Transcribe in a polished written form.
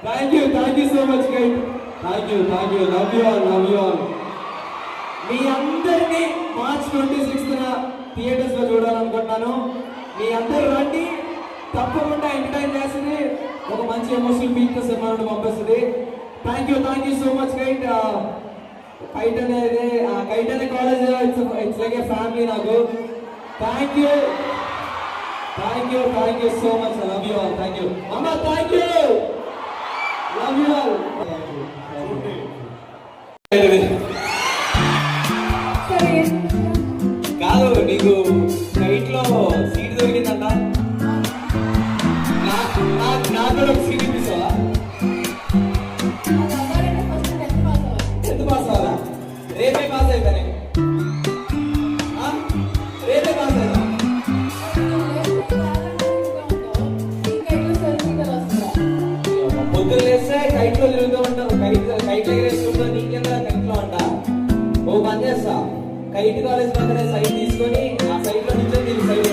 Thank you so much guide. Thank you love you all. మీ అందరినీ March 26న theatres లో చూడాలనుకుంటున్నాను. మీ అందరూ రండి, తప్పకుండా ఎంటర్టైన్ చేస్తుంది, ఒక మంచి ఎమోషనల్ పీక్ తో సినిమా నుండి పంపిస్తుంది. Thank you so much guide. Kite అనే college it's like a family నాకు. Thank you so much. Love you all. Thank you అమ్మ. Thank you. Love you all. కాదు, నీకు కైట్ లో సీట్ దొరికిందంట. నాకు కూడా ఒక సీట్ ఇప్పిస్తావా? ఎంత పాస్ అవ్వాలా? రేపే పాస్ అవుతా నేను. రేపే పాస్ అవుతా. పొద్దున్న లేస్తే కైట్ లో తిరుగుతూ ఉంటావు, కైట్ ఎగరేసుకుంటూ నీకెంత కైట్ లో అంట. ఓ పని చేస్తా, కైట్ కాలేజ్ పక్కనే సైట్ తీసుకొని ఆ సైట్ లో నుంచి దీనికి సైట్